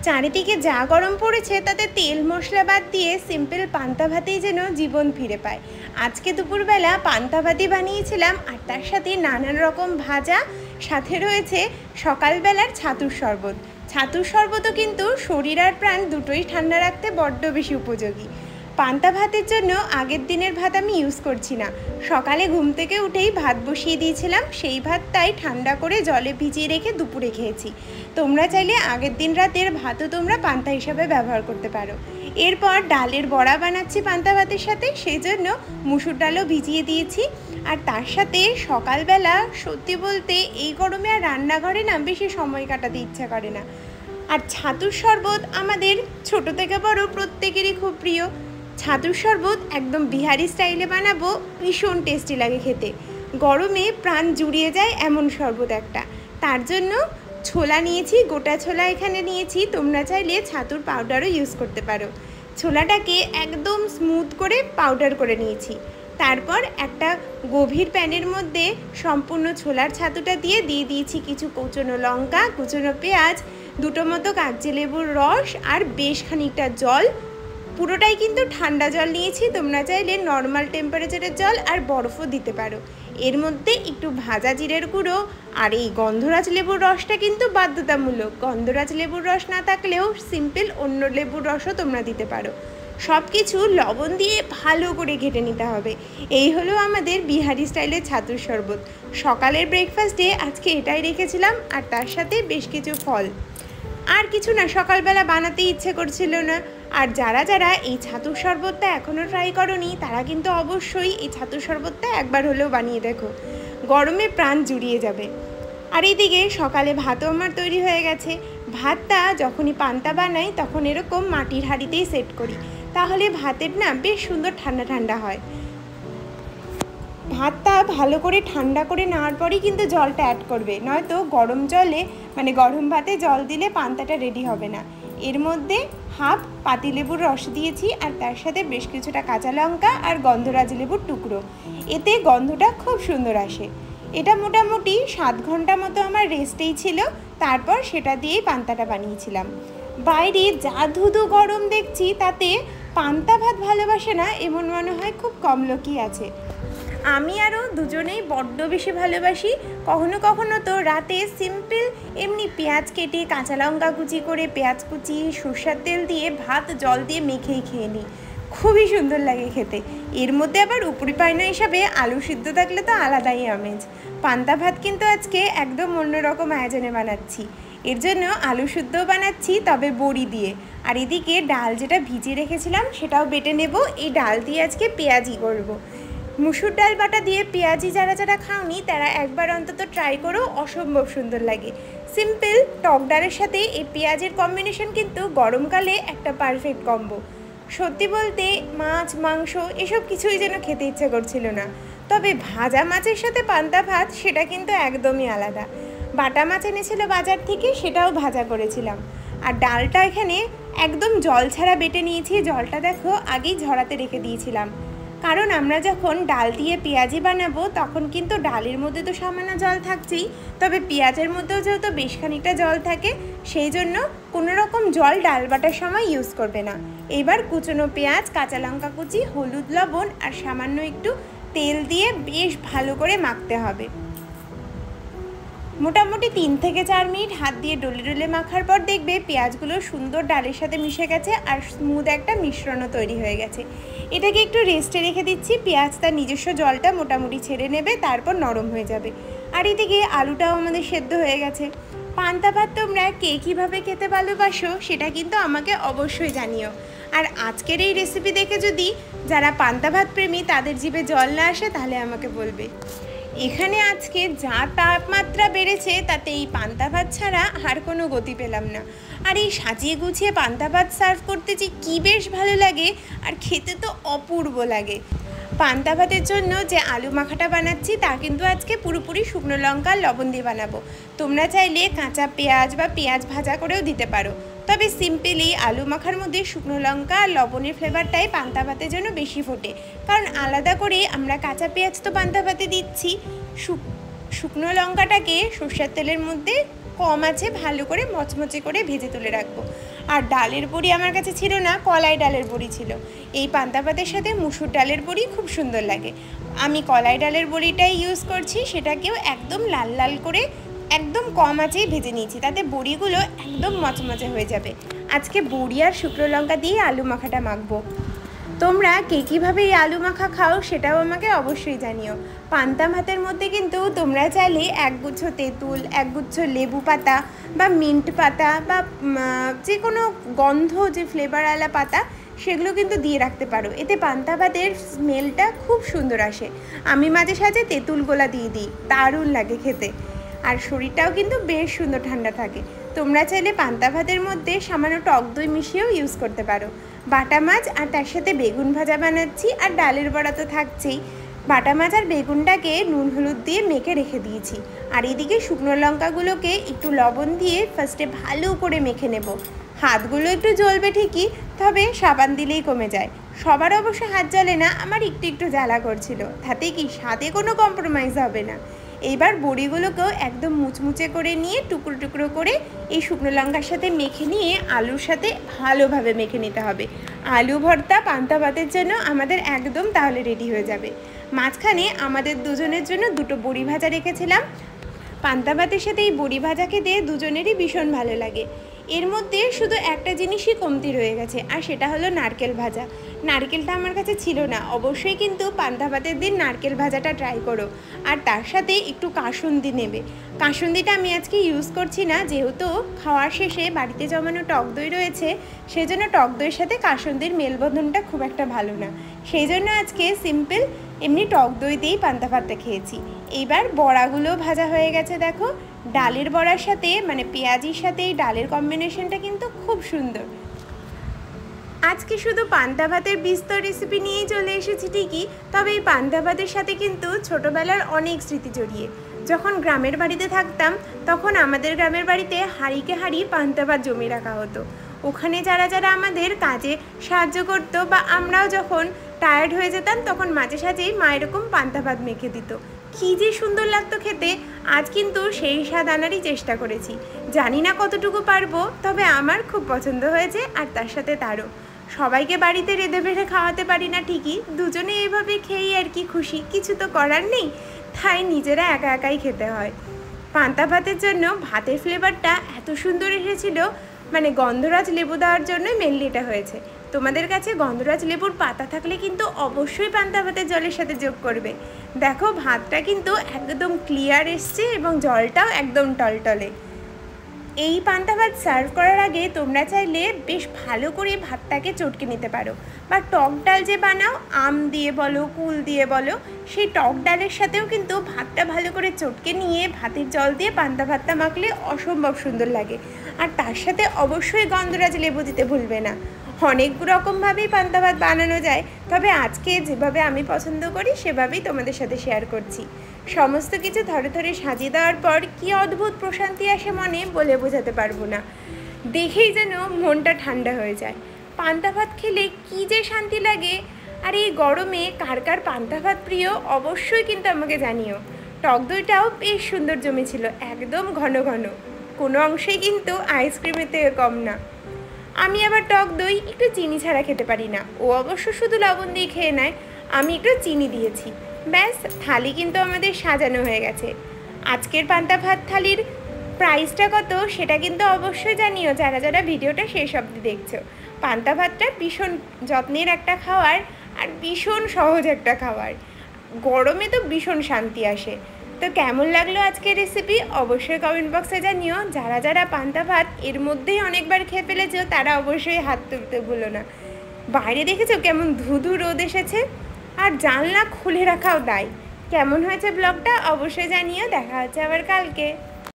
চারিদিকে যা গরম পড়েছে তাতে তেল মশলা বাদ দিয়ে সিম্পল পান্তা ভাতেই যেন জীবন ফিরে পায়। আজকে দুপুরবেলা পান্তা ভাতই বানিয়েছিলাম, আর তার সাথে নানান রকম ভাজা, সাথে রয়েছে সকালবেলার ছাতুর শরবত। ছাতুর শরবতও কিন্তু শরীর আর প্রাণ দুটোই ঠান্ডা রাখতে বড্ড বেশি উপযোগী। পান্তা ভাতের জন্য আগের দিনের ভাত আমি ইউজ করছি না, সকালে ঘুম থেকে উঠেই ভাত বসিয়ে দিয়েছিলাম, সেই ভাতটাই ঠান্ডা করে জলে ভিজিয়ে রেখে দুপুরে খেয়েছি। তোমরা চাইলে আগের দিন রাতের ভাতও তোমরা পান্তা হিসাবে ব্যবহার করতে পারো। এরপর ডালের বড়া বানাচ্ছি পান্তা ভাতের সাথে, সেই জন্য মুসুর ডালও ভিজিয়ে দিয়েছি। আর তার সাথে সকালবেলা সত্যি বলতে এই গরমে আর রান্নাঘরে না বেশি সময় কাটাতে ইচ্ছা করে না। আর ছাতুর শরবত আমাদের ছোট থেকে বড় প্রত্যেকেরই খুব প্রিয়। ছাতুর শরবত একদম বিহারি স্টাইলে বানাবো, ভীষণ টেস্টি লাগে খেতে। গরমে প্রাণ জুড়িয়ে যায় এমন শরবত একটা। তার জন্য ছোলা নিয়েছি, গোটা ছোলা এখানে নিয়েছি, তোমরা চাইলে ছাতুর পাউডারও ইউজ করতে পারো। ছোলাটাকে একদম স্মুথ করে পাউডার করে নিয়েছি। তারপর একটা গভীর প্যানের মধ্যে সম্পূর্ণ ছোলার ছাতুটা দিয়ে দিয়েছি কিছু কুচনো লঙ্কা, কুচনো পেঁয়াজ, দুটো মতো কাগজি লেবুর রস আর বেশ খানিকটা জল। পুরোটাই কিন্তু ঠান্ডা জল নিয়েছি, তোমরা চাইলে নর্মাল টেম্পারেচারের জল আর বরফও দিতে পারো। এর মধ্যে একটু ভাজা জিরের গুঁড়ো আর এই গন্ধরাজ লেবুর রসটা কিন্তু বাধ্যতামূলক। গন্ধরাজ লেবুর রস না থাকলেও সিম্পল অন্য লেবুর রসও তোমরা দিতে পারো। সব কিছু লবণ দিয়ে ভালো করে ঘেটে নিতে হবে। এই হলো আমাদের বিহারি স্টাইলের ছাতুর শরবত। সকালের ব্রেকফাস্টে আজকে এটাই রেখেছিলাম, আর তার সাথে বেশ কিছু ফল। আর কিছু না, সকালবেলা বানাতে ইচ্ছে করছিল না। আর যারা যারা এই ছাতুর শরবতটা এখনও ট্রাই করোনি তারা কিন্তু অবশ্যই এই ছাতুর শরবতটা একবার হলেও বানিয়ে দেখো, গরমে প্রাণ জুড়িয়ে যাবে। আর এইদিকে সকালে ভাতও আমার তৈরি হয়ে গেছে। ভাতটা যখনই পান্তা বানাই তখন এরকম মাটির হাঁড়িতেই সেট করি, তাহলে ভাতের না বেশ সুন্দর ঠান্ডা ঠান্ডা হয়। ভাতটা ভালো করে ঠান্ডা করে নেওয়ার পরেই কিন্তু জলটা অ্যাড করবে, নয়তো গরম জলে গরম ভাতে জল দিলে পান্তাটা রেডি হবে না। এর মধ্যে হাফ পাতিলেবুর রস দিয়েছি, আর তার সাথে বেশ কিছুটা কাঁচা লঙ্কা আর গন্ধরাজ লেবুর টুকরো। এতে গন্ধটা খুব সুন্দর আসে। এটা মোটামুটি 7 ঘন্টা মতো আমার রেস্টেই ছিল, তারপর সেটা দিয়েই পান্তাটা বানিয়েছিলাম। বাইরে যা ধুধু গরম দেখছি, তাতে পান্তা ভাত ভালোবাসে না এমন মনে হয় খুব কম লোকই আছে। আমি আরও দুজনেই বড্ড বেশি ভালোবাসি। কখনো কখনো তো রাতে সিম্পল এমনি পেঁয়াজ কেটে, কাঁচা লঙ্কা কুচি করে, পেঁয়াজ কুচি, সরষের তেল দিয়ে ভাত জল দিয়ে মেখেই খেয়ে নিই, খুবই সুন্দর লাগে খেতে। এর মধ্যে আবার উপরি পায়না হিসাবে আলু সিদ্ধ থাকলে তো আলাদাই আমেজ। পান্তা ভাত কিন্তু আজকে একদম অন্যরকম আয়োজনে বানাচ্ছি। এর জন্য আলু সিদ্ধও বানাচ্ছি, তবে বড়ি দিয়ে। আর এদিকে ডাল যেটা ভিজিয়ে রেখেছিলাম সেটাও বেটে নেব। এই ডাল দিয়ে আজকে পেঁয়াজি করব। মুসুর ডাল বাটা দিয়ে পেঁয়াজি যারা যারা খাওনি তারা একবার অন্তত ট্রাই করো, অসম্ভব সুন্দর লাগে। সিম্পল টক ডালের সাথে এই পেঁয়াজের কম্বিনেশন কিন্তু গরমকালে একটা পারফেক্ট কম্বো। সত্যি বলতে মাছ, মাংস এসব কিছুই যেন খেতে ইচ্ছে করছিল না, তবে ভাজা মাছের সাথে পান্তা ভাত সেটা কিন্তু একদমই আলাদা। বাটা মাছ এনেছিল বাজার থেকে, সেটাও ভাজা করেছিলাম। আর ডালটা এখানে একদম জল ছাড়া বেটে নিয়েছি। জলটা দেখো আগেই ঝরাতে রেখে দিয়েছিলাম, কারণ আমরা যখন ডাল দিয়ে পেঁয়াজি বানাবো তখন কিন্তু ডালের মধ্যে তো সামান্য জল থাকছেই, তবে পেঁয়াজের মধ্যেও যেহেতু বেশ খানিকটা জল থাকে, সেই জন্য কোনো রকম জল ডাল বাটার সময় ইউজ করবে না। এবার কুচনো পেঁয়াজ, কাঁচা লঙ্কা কুচি, হলুদ, লবণ আর সামান্য একটু তেল দিয়ে বেশ ভালো করে মাখতে হবে। মোটামুটি 3 থেকে 4 মিনিট হাত দিয়ে ডলে ডলে মাখার পর দেখবে পেঁয়াজগুলো সুন্দর ডালের সাথে মিশে গেছে আর স্মুথ একটা মিশ্রণও তৈরি হয়ে গেছে। এটাকে একটু রেস্টে রেখে দিচ্ছি, পেঁয়াজ তার নিজস্ব জলটা মোটামুটি ছেড়ে নেবে, তারপর নরম হয়ে যাবে। আর এদিকে আলুটাও আমাদের সেদ্ধ হয়ে গেছে। পান্তা ভাত তোমরা কে কীভাবে খেতে ভালোবাসো সেটা কিন্তু আমাকে অবশ্যই জানিও। আর আজকের এই রেসিপি দেখে যদি যারা পান্তা ভাত প্রেমী তাদের জিভে জল না আসে তাহলে আমাকে বলবে। এখানে আজকে যা তাপমাত্রা বেড়েছে তাতে এই পান্তা ভাত ছাড়া আর কোনো গতি পেলাম না। আর এই সাজিয়ে গুছিয়ে পান্তা ভাত সার্ভ করতে যে কী বেশ ভালো লাগে, আর খেতে তো অপূর্ব লাগে। পান্তা ভাতের জন্য যে আলু মাখাটা বানাচ্ছি তা কিন্তু আজকে পুরোপুরি শুকনো লঙ্কা লবণ দিয়ে বানাবো। তোমরা চাইলে কাঁচা পেঁয়াজ বা পেঁয়াজ ভাজা করেও দিতে পারো, তবে সিম্পলি আলু মাখার মধ্যে শুকনো লঙ্কা আর লবণের ফ্লেভারটাই পান্তা ভাতের জন্য বেশি ফোটে, কারণ আলাদা করে আমরা কাঁচা পেঁয়াজ তো পান্তা ভাতে দিচ্ছি। শুকনো লঙ্কাটাকে সরষের তেলের মধ্যে কম আছে ভালো করে মচমচে করে ভেজে তুলে রাখবো। আর ডালের বড়ি আমার কাছে ছিল না, কলাই ডালের বড়ি ছিল। এই পান্তা ভাতের সাথে মুসুর ডালের বড়ি খুব সুন্দর লাগে। আমি কলাই ডালের বড়িটাই ইউজ করছি, সেটাকেও একদম লাল লাল করে একদম কম আঁচেই ভেজে নিয়েছি, তাতে বড়িগুলো একদম মচমচে হয়ে যাবে। আজকে বড়ি আর শুকনো লঙ্কা দিয়ে আলু মাখাটা মাখবো। তোমরা কে কীভাবে এই আলু মাখা খাও সেটাও আমাকে অবশ্যই জানিও। পান্তা ভাতের মধ্যে কিন্তু তোমরা চাইলে একগুচ্ছ তেঁতুল, একগুচ্ছ লেবু পাতা বা মিন্ট পাতা বা যে কোনো গন্ধ যে ফ্লেভারওয়ালা পাতা সেগুলো কিন্তু দিয়ে রাখতে পারো, এতে পান্তা ভাতের স্মেলটা খুব সুন্দর আসে। আমি মাঝে সাঝে তেঁতুল গোলা দিয়ে দিই, দারুণ লাগে খেতে। আর শরীরটাও কিন্তু বেশ সুন্দর ঠান্ডা থাকে। তোমরা চাইলে পান্তা ভাতের মধ্যে সামান্য টক দই মিশিয়েও ইউজ করতে পারো। বাটা মাছ আর তার সাথে বেগুন ভাজা বানাচ্ছি, আর ডালের বড়া তো থাকছেই। বাটা মাছ আর বেগুনটাকে নুন হলুদ দিয়ে মেখে রেখে দিয়েছি। আর এদিকে শুকনো লঙ্কাগুলোকে একটু লবণ দিয়ে ফার্স্টে ভালো করে মেখে নেব। হাতগুলো একটু জ্বলবে ঠিকই, তবে সাবান দিলেই কমে যায়। সবার অবশ্য হাত জ্বলে না, আমার একটু একটু জ্বালা করছিল, তাতে কি স্বাদে কোনো কম্প্রোমাইজ হবে না। এইবার বড়িগুলোকেও একদম মুচমুচে করে নিয়ে টুকরো টুকরো করে এই শুকনো লঙ্কার সাথে মেখে নিয়ে আলুর সাথে ভালোভাবে মেখে নিতে হবে। আলু ভর্তা পান্তা ভাতের জন্য আমাদের একদম তাহলে রেডি হয়ে যাবে। মাঝখানে আমাদের দুজনের জন্য দুটো বড়ি ভাজা রেখেছিলাম। পান্তা ভাতের সাথে এই বড়ি ভাজা খেতে দুজনেরই ভীষণ ভালো লাগে। এর মধ্যে শুধু একটা জিনিসই কমতি রয়ে গেছে, আর সেটা হলো নারকেল ভাজা। নারকেলটা আমার কাছে ছিল না। অবশ্যই কিন্তু পান্তা ভাতের দিন নারকেল ভাজাটা ট্রাই করো, আর তার সাথে একটু কাসুন্দি নেবে। কাসুন্দিটা আমি আজকে ইউজ করছি না, যেহেতু খাওয়ার শেষে বাড়িতে জমানো টক দই রয়েছে, সেজন্য টক দইয়ের সাথে কাসুন্দির মেলবন্ধনটা খুব একটা ভালো না। সেই জন্য আজকে সিম্পল এমনি টক দই দিয়েই পান্তা ভাতটা খেয়েছি। এইবার বড়াগুলো ভাজা হয়ে গেছে দেখো। ডালের বড়ার সাথে মানে পেঁয়াজির সাথে এই ডালের কম্বিনেশনটা কিন্তু খুব সুন্দর। আজকে শুধু পান্তা ভাতের বিস্তর রেসিপি নিয়েই চলে এসেছি ঠিকই, তবে এই পান্তা ভাতের সাথে কিন্তু ছোটোবেলার অনেক স্মৃতি জড়িয়ে। যখন গ্রামের বাড়িতে থাকতাম তখন আমাদের গ্রামের বাড়িতে হাঁড়িকে হাঁড়ি পান্তা ভাত জমিয়ে রাখা হতো। ওখানে যারা যারা আমাদের কাজে সাহায্য করতো বা আমরাও যখন টায়ার্ড হয়ে যেতাম তখন মাঝে সাঝেই মা এরকম পান্তা ভাত মেখে দিত। কী যে সুন্দর লাগতো খেতে। আজ কিন্তু সেই স্বাদ আনারই চেষ্টা করেছি, জানি না কতটুকু পারবো, তবে আমার খুব পছন্দ হয়েছে। আর তার সাথে তারও সবাইকে বাড়িতে রেঁধে বেড়ে খাওয়াতে পারি না ঠিকই, দুজনে এইভাবে খেয়েই আর কি খুশি, কিছু তো করার নেই, তাই নিজেরা একা একাই খেতে হয়। পান্তা ভাতের জন্য ভাতের ফ্লেভারটা এত সুন্দর এসেছিল, মানে গন্ধরাজ লেবু দেওয়ার জন্যই মেনলি এটা হয়েছে। তোমাদের কাছে গন্ধরাজ লেবুর পাতা থাকলে কিন্তু অবশ্যই পান্তা ভাতের জলের সাথে যোগ করবে। দেখো ভাতটা কিন্তু একদম ক্লিয়ার এসছে এবং জলটাও একদম টলটলে। এই পান্তা ভাত সার্ভ করার আগে তোমরা চাইলে বেশ ভালো করে ভাতটাকে চটকে নিতে পারো, বা টক ডাল যে বানাও আম দিয়ে বলো কুল দিয়ে বলো, সেই টক ডালের সাথেও কিন্তু ভাতটা ভালো করে চটকে নিয়ে ভাতের জল দিয়ে পান্তা ভাতটা মাখলে অসম্ভব সুন্দর লাগে। আর তার সাথে অবশ্যই গন্ধরাজ লেবু দিতে ভুলবে না। অনেক রকমভাবেই পান্তা ভাত বানানো যায়, তবে আজকে যেভাবে আমি পছন্দ করি সেভাবেই তোমাদের সাথে শেয়ার করছি। সমস্ত কিছু ধরে ধরে সাজিয়ে দেওয়ার পর কী অদ্ভুত প্রশান্তি আসে মনে, বলে বোঝাতে পারবো না। দেখেই যেন মনটা ঠান্ডা হয়ে যায়। পান্তা ভাত খেলে কী যে শান্তি লাগে। আর এই গরমে কার কার পান্তা ভাত প্রিয় অবশ্যই কিন্তু আমাকে জানিও। টক দইটাও বেশ সুন্দর জমেছিল, একদম ঘন ঘন, কোনো অংশেই কিন্তু আইসক্রিমের থেকে কম না। আমি আবার টক দই একটু চিনি ছাড়া খেতে পারি না, ও অবশ্য শুধু লবণ দিয়ে খেয়ে নেয়, আমি একটু চিনি দিয়েছি। ব্যাস, থালি কিন্তু আমাদের সাজানো হয়ে গেছে। আজকের পান্তা ভাত থালির প্রাইসটা কত সেটা কিন্তু অবশ্যই জানিও যারা যারা ভিডিওটা শেষ অবধি দেখছো। পান্তা ভাতটা ভীষণ যত্নের একটা খাবার, আর ভীষণ সহজ একটা খাবার, গরমে তো ভীষণ শান্তি আসে। তো কেমন লাগলো আজকের রেসিপি অবশ্যই কমেন্ট বক্সে জানিও। যারা যারা পান্তা ভাত এর মধ্যেই অনেকবার খেয়ে ফেলেছো তারা অবশ্যই হাত তুলতে ভুলো না। বাইরে দেখেছো কেমন ধুধু রোদ এসেছে, আর জানলা খুলে রাখাও দায়। কেমন হয়েছে ব্লগটা অবশ্যই জানিও। দেখা হচ্ছে আবার কালকে।